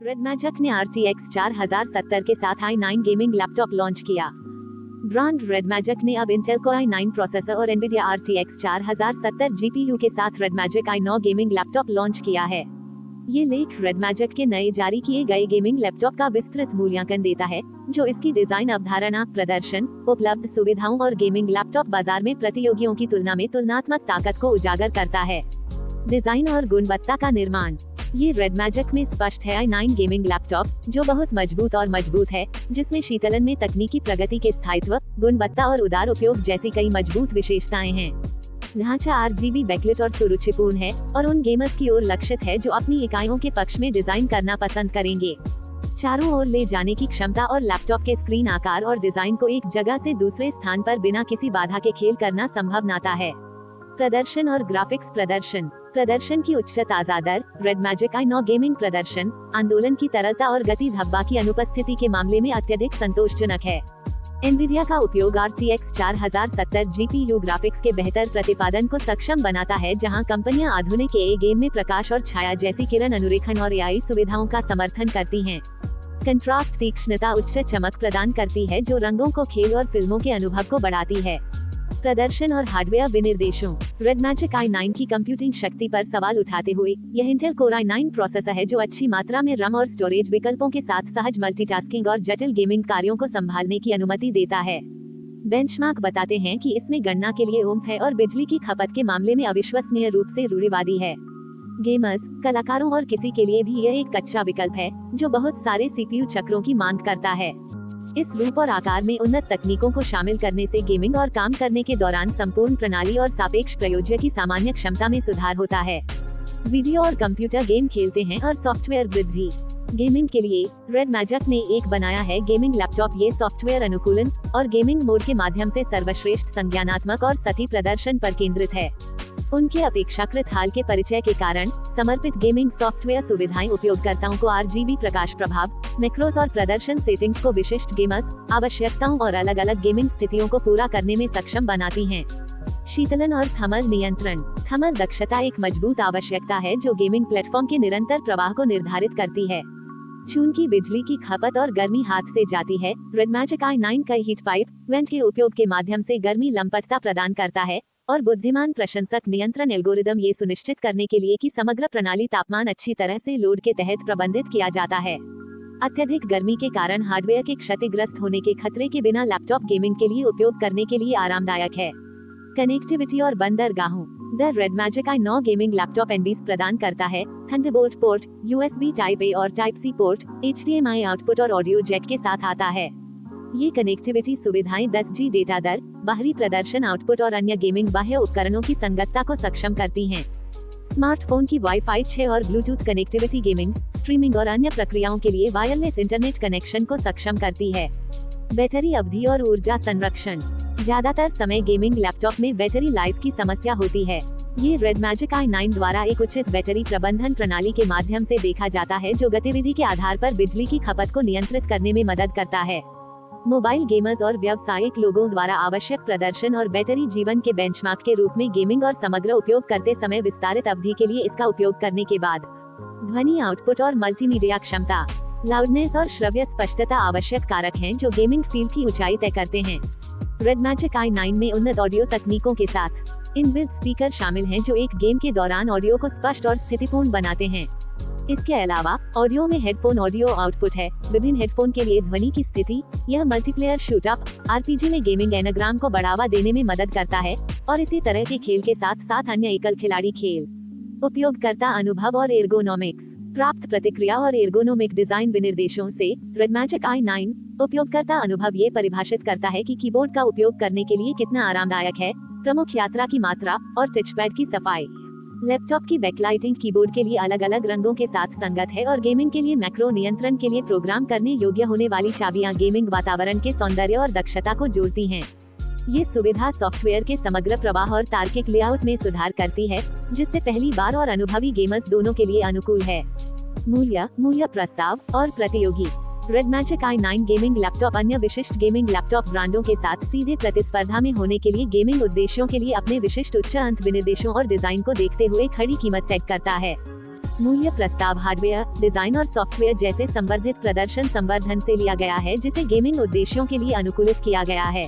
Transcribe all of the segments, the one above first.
Red magic ने RTX 4070 के साथ i9 गेमिंग लैपटॉप लॉन्च किया। ब्रांड रेड मैजिक ने अब इंटेल Core i9 प्रोसेसर और NVIDIA RTX 4070 GPU के साथ red magic i9 gaming laptop launch किया है। ये लेख रेड मैजिक के नए जारी किए गए गेमिंग लैपटॉप का विस्तृत मूल्यांकन देता है, जो इसकी डिजाइन अवधारणा, प्रदर्शन, उपलब्ध सुविधाओं और गेमिंग लैपटॉप बाजार में प्रतियोगियों की तुलना में तुलनात्मक ताकत को उजागर करता है। डिजाइन और गुणवत्ता का निर्माण। ये रेड मैजिक में स्पष्ट है i9 गेमिंग लैपटॉप, जो बहुत मजबूत है, जिसमें शीतलन में तकनीकी प्रगति के स्थायित्व, गुणवत्ता और उदार उपयोग जैसी कई मजबूत विशेषताएं हैं। ढांचा RGB बैकलिट और सुरुचिपूर्ण है और उन गेमर्स की ओर लक्षित है जो अपनी इकाइयों के पक्ष में डिजाइन करना पसंद करेंगे। चारों ओर ले जाने की क्षमता और लैपटॉप के स्क्रीन आकार और डिजाइन को एक जगह से दूसरे स्थान पर बिना किसी बाधा के खेल करना संभव नाता है। प्रदर्शन और ग्राफिक्स। प्रदर्शन की उच्च ताजा दर। रेड मैजिक i9 गेमिंग प्रदर्शन, आंदोलन की तरलता और गति धब्बा की अनुपस्थिति के मामले में अत्यधिक संतोषजनक है। NVIDIA का उपयोग RTX 4070 GPU ग्राफिक्स के बेहतर प्रतिपादन को सक्षम बनाता है, जहां कंपनियां आधुनिक AI गेम में प्रकाश और छाया जैसी किरण अनुरेखण और AI सुविधाओं का समर्थन करती हैं। कंट्रास्ट तीक्ष्णता उच्च चमक प्रदान करती है, जो रंगों को खेल और फिल्मों के अनुभव को बढ़ाती है। प्रदर्शन और हार्डवेयर विनिर्देशों। रेड मैजिक i9 की कंप्यूटिंग शक्ति पर सवाल उठाते हुए, यह इंटेल Core i9 प्रोसेसर है जो अच्छी मात्रा में रैम और स्टोरेज विकल्पों के साथ सहज मल्टीटास्किंग और जटिल गेमिंग कार्यों को संभालने की अनुमति देता है। बेंचमार्क बताते हैं कि इसमें गणना के लिए ओम्फ है और बिजली की खपत के मामले में अविश्वसनीय रूप से रूढ़िवादी है। गेमर्स, कलाकारों और किसी के लिए भी यह एक कच्चा विकल्प है, जो बहुत सारे CPU चक्रों की मांग करता है। इस रूप और आकार में उन्नत तकनीकों को शामिल करने से गेमिंग और काम करने के दौरान संपूर्ण प्रणाली और सापेक्ष प्रयोज्य की सामान्य क्षमता में सुधार होता है। वीडियो और कंप्यूटर गेम खेलते हैं और सॉफ्टवेयर वृद्धि। गेमिंग के लिए रेड मैजिक ने एक बनाया है गेमिंग लैपटॉप। ये सॉफ्टवेयर अनुकूलन और गेमिंग मोड के माध्यम से सर्वश्रेष्ठ संज्ञानात्मक और सतही प्रदर्शन पर केंद्रित है। उनके अपेक्षाकृत हाल के परिचय के कारण समर्पित गेमिंग सॉफ्टवेयर सुविधाएं उपयोगकर्ताओं को RGB प्रकाश प्रभाव, मैक्रोस और प्रदर्शन सेटिंग्स को विशिष्ट गेमर्स आवश्यकताओं और अलग अलग गेमिंग स्थितियों को पूरा करने में सक्षम बनाती हैं। शीतलन और थर्मल नियंत्रण। थर्मल दक्षता एक मजबूत आवश्यकता है जो गेमिंग प्लेटफॉर्म के निरंतर प्रवाह को निर्धारित करती है। चूंकि बिजली की खपत और गर्मी हाथ से जाती है, रेड मैजिक i9 का हीट पाइप वेंट के उपयोग के माध्यम से गर्मी लंपटता प्रदान करता है और बुद्धिमान प्रशंसक नियंत्रण एल्गोरिदम ये सुनिश्चित करने के लिए कि समग्र प्रणाली तापमान अच्छी तरह से लोड के तहत प्रबंधित किया जाता है। अत्यधिक गर्मी के कारण हार्डवेयर के क्षतिग्रस्त होने के खतरे के बिना लैपटॉप गेमिंग के लिए उपयोग करने के लिए आरामदायक है। कनेक्टिविटी और बंदरगाहों। The red magic i9 gaming laptop NBs प्रदान करता है Thunderbolt port, USB type A और type C port, HDMI output और ऑडियो जैक के साथ आता है। ये कनेक्टिविटी सुविधाएं 10G डेटा दर, बाहरी प्रदर्शन आउटपुट और अन्य गेमिंग बाह्य उपकरणों की संगतता को सक्षम करती हैं। स्मार्टफोन की Wi-Fi 6 और ब्लूटूथ कनेक्टिविटी गेमिंग, स्ट्रीमिंग और अन्य प्रक्रियाओं के लिए वायरलेस इंटरनेट कनेक्शन को सक्षम करती है। बैटरी अवधि और ऊर्जा संरक्षण। ज्यादातर समय गेमिंग लैपटॉप में बैटरी लाइफ की समस्या होती है। ये रेड मैजिक i9 द्वारा एक उचित बैटरी प्रबंधन प्रणाली के माध्यम से देखा जाता है, जो गतिविधि के आधार पर बिजली की खपत को नियंत्रित करने में मदद करता है। मोबाइल गेमर्स और व्यावसायिक लोगों द्वारा आवश्यक प्रदर्शन और बैटरी जीवन के बेंचमार्क के रूप में गेमिंग और समग्र उपयोग करते समय विस्तारित अवधि के लिए इसका उपयोग करने के बाद ध्वनि आउटपुट और मल्टीमीडिया क्षमता, लाउडनेस और श्रव्य स्पष्टता आवश्यक कारक हैं जो गेमिंग फील्ड की ऊंचाई तय करते हैं। रेड मैजिक i9 में उन्नत ऑडियो तकनीकों के साथ इनबिल्ट स्पीकर शामिल हैं जो एक गेम के दौरान ऑडियो को स्पष्ट और स्थितिपूर्ण बनाते हैं। इसके अलावा ऑडियो में हेडफोन ऑडियो आउटपुट है, विभिन्न हेडफोन के लिए ध्वनि की स्थिति। यह मल्टीप्लेयर शूटअप RPG में गेमिंग एनाग्राम को बढ़ावा देने में मदद करता है और इसी तरह के खेल के साथ साथ अन्य एकल खिलाड़ी खेल। उपयोगकर्ता अनुभव और एर्गोनॉमिक्स। प्राप्त प्रतिक्रिया और एर्गोनोमिक डिजाइन विनिर्देशों से रेड मैजिक i9 उपयोगकर्ता अनुभव ये परिभाषित करता है कि कीबोर्ड का उपयोग करने के लिए कितना आरामदायक है, प्रमुख यात्रा की मात्रा और टचपैड की सफाई। लैपटॉप की बैकलाइटिंग कीबोर्ड के लिए अलग अलग रंगों के साथ संगत है और गेमिंग के लिए मैक्रो नियंत्रण के लिए प्रोग्राम करने योग्य होने वाली चाबियां गेमिंग वातावरण के सौंदर्य और दक्षता को जोड़ती हैं। ये सुविधा सॉफ्टवेयर के समग्र प्रवाह और तार्किक लेआउट में सुधार करती है, जिससे पहली बार और अनुभवी गेमर्स दोनों के लिए अनुकूल है। मूल्य प्रस्ताव और प्रतियोगी। Red magic i9 gaming laptop अन्य विशिष्ट गेमिंग लैपटॉप ब्रांडों के साथ सीधे प्रतिस्पर्धा में होने के लिए गेमिंग उद्देश्यों के लिए अपने विशिष्ट उच्च अंत विनिर्देशों और डिजाइन को देखते हुए खड़ी कीमत तय करता है। मूल्य प्रस्ताव हार्डवेयर, डिजाइन और सॉफ्टवेयर जैसे संवर्धित प्रदर्शन संवर्धन से लिया गया है, जिसे गेमिंग उद्देश्यों के लिए अनुकूलित किया गया है।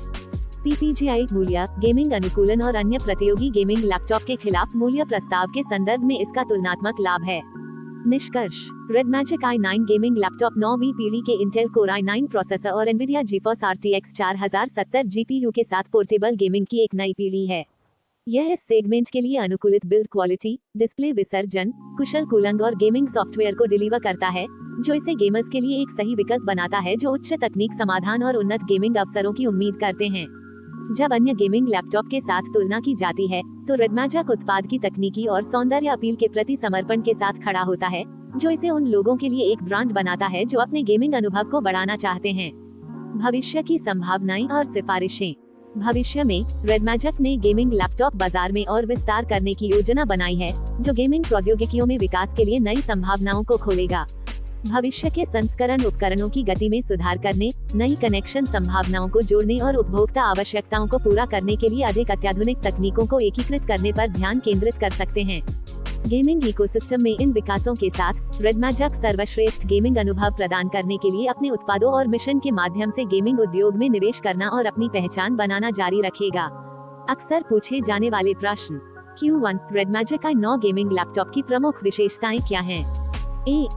PPGI मूल्य, गेमिंग अनुकूलन और अन्य प्रतियोगी गेमिंग लैपटॉप के खिलाफ मूल्य प्रस्ताव के संदर्भ में इसका तुलनात्मक लाभ है। निष्कर्ष, red magic i9 gaming laptop 9वीं पीढ़ी के इंटेल कोर i9 प्रोसेसर और एनवीडिया GeForce RTX 4070 GPU के साथ पोर्टेबल गेमिंग की एक नई पीढ़ी है। यह इस सेगमेंट के लिए अनुकूलित बिल्ड क्वालिटी, डिस्प्ले विसर्जन, कुशल कूलिंग और गेमिंग सॉफ्टवेयर को डिलीवर करता है, जो इसे गेमर्स के लिए एक सही विकल्प बनाता है जो उच्च तकनीक समाधान और उन्नत गेमिंग अवसरों की उम्मीद करते हैं। जब अन्य गेमिंग लैपटॉप के साथ तुलना की जाती है, तो रेड मैजिक उत्पाद की तकनीकी और सौंदर्य अपील के प्रति समर्पण के साथ खड़ा होता है, जो इसे उन लोगों के लिए एक ब्रांड बनाता है जो अपने गेमिंग अनुभव को बढ़ाना चाहते हैं। भविष्य की संभावनाएं और सिफारिशें। भविष्य में रेड मैजिक ने गेमिंग लैपटॉप बाजार में और विस्तार करने की योजना बनाई है, जो गेमिंग प्रौद्योगिकियों में विकास के लिए नई संभावनाओं को खोलेगा। भविष्य के संस्करण उपकरणों की गति में सुधार करने, नई कनेक्शन संभावनाओं को जोड़ने और उपभोक्ता आवश्यकताओं को पूरा करने के लिए अधिक अत्याधुनिक तकनीकों को एकीकृत करने पर ध्यान केंद्रित कर सकते हैं। गेमिंग इकोसिस्टम में इन विकासों के साथ रेड मैजिक सर्वश्रेष्ठ गेमिंग अनुभव प्रदान करने के लिए अपने उत्पादों और मिशन के माध्यम से गेमिंग उद्योग में निवेश करना और अपनी पहचान बनाना जारी रखेगा। अक्सर पूछे जाने वाले प्रश्न। Q1 red magic i9 gaming laptop की प्रमुख विशेषताएं क्या हैं?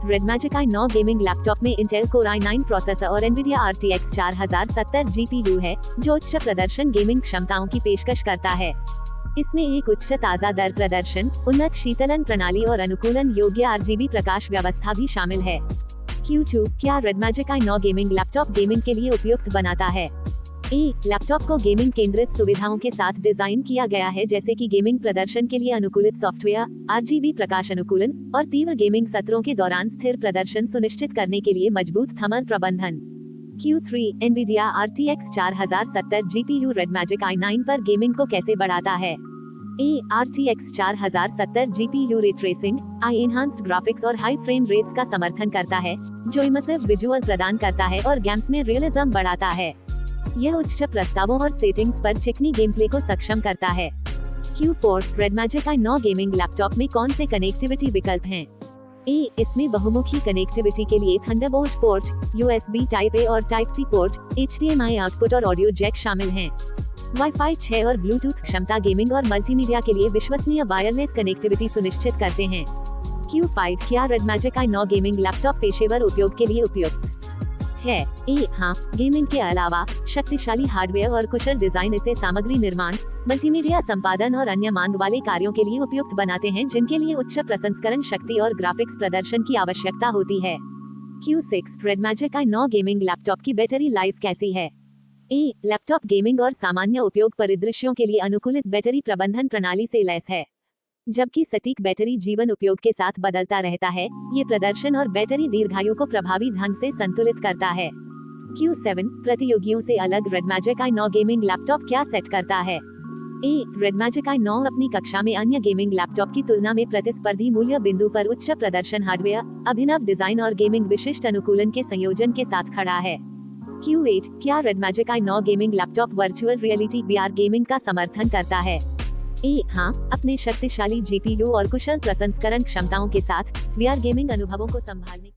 Red magic i9 gaming laptop में इंटेल कोर i9 प्रोसेसर और एनवीडिया RTX 4070 GPU है, जो उच्च प्रदर्शन गेमिंग क्षमताओं की पेशकश करता है। इसमें एक उच्च ताज़ा दर प्रदर्शन, उन्नत शीतलन प्रणाली और अनुकूलन योग्य RGB प्रकाश व्यवस्था भी शामिल है। Q2 क्या red magic i9 gaming laptop gaming के लिए उपयुक्त बनाता है? लैपटॉप को गेमिंग केंद्रित सुविधाओं के साथ डिजाइन किया गया है, जैसे कि गेमिंग प्रदर्शन के लिए अनुकूलित सॉफ्टवेयर, RGB प्रकाश अनुकूलन और तीव्र गेमिंग सत्रों के दौरान स्थिर प्रदर्शन सुनिश्चित करने के लिए मजबूत थर्मल प्रबंधन। Q3 Nvidia RTX 4070 GPU red magic i9 पर गेमिंग को कैसे बढ़ाता है? RTX 4070 GPU रे ट्रेसिंग, आई एनहांस्ड ग्राफिक्स और हाई फ्रेम रेट्स का समर्थन करता है, जो इमर्सिव विजुअल प्रदान करता है और गेम्स में रियलिज्म बढ़ाता है। यह उच्च प्रस्तावों और सेटिंग्स पर चिकनी गेम प्ले को सक्षम करता है। Q4 red magic i9 gaming laptop में कौन से कनेक्टिविटी विकल्प हैं? इसमें बहुमुखी कनेक्टिविटी के लिए Thunderbolt port, USB type A और type C port, HDMI output और ऑडियो जैक शामिल हैं। Wi-Fi 6 और ब्लूटूथ क्षमता गेमिंग और मल्टीमीडिया के लिए विश्वसनीय वायरलेस कनेक्टिविटी सुनिश्चित करते हैं। Q5 क्या red magic i9 gaming laptop पेशेवर उपयोग के लिए उपयुक्त है? हाँ, गेमिंग के अलावा शक्तिशाली हार्डवेयर और कुशल डिजाइन इसे सामग्री निर्माण, मल्टीमीडिया संपादन और अन्य मांग वाले कार्यों के लिए उपयुक्त बनाते हैं, जिनके लिए उच्च प्रसंस्करण शक्ति और ग्राफिक्स प्रदर्शन की आवश्यकता होती है। Q6 red magic i9 gaming laptop की बैटरी लाइफ कैसी है? लैपटॉप गेमिंग और सामान्य उपयोग परिदृश्यों के लिए अनुकूलित बैटरी प्रबंधन प्रणाली से लैस है। जबकि सटीक बैटरी जीवन उपयोग के साथ बदलता रहता है, ये प्रदर्शन और बैटरी दीर्घायु को प्रभावी ढंग से संतुलित करता है। Q7 प्रतियोगियों से अलग red magic i9 gaming laptop क्या सेट करता है? रेड मैजिक i9 अपनी कक्षा में अन्य गेमिंग लैपटॉप की तुलना में प्रतिस्पर्धी मूल्य बिंदु पर उच्च प्रदर्शन हार्डवेयर, अभिनव डिजाइन और गेमिंग विशिष्ट अनुकूलन के संयोजन के साथ खड़ा है। Q8 क्या red magic i9 gaming laptop virtual reality VR gaming का समर्थन करता है? हाँ, अपने शक्तिशाली GPU और कुशल प्रसंस्करण क्षमताओं के साथ VR गेमिंग अनुभवों को संभालने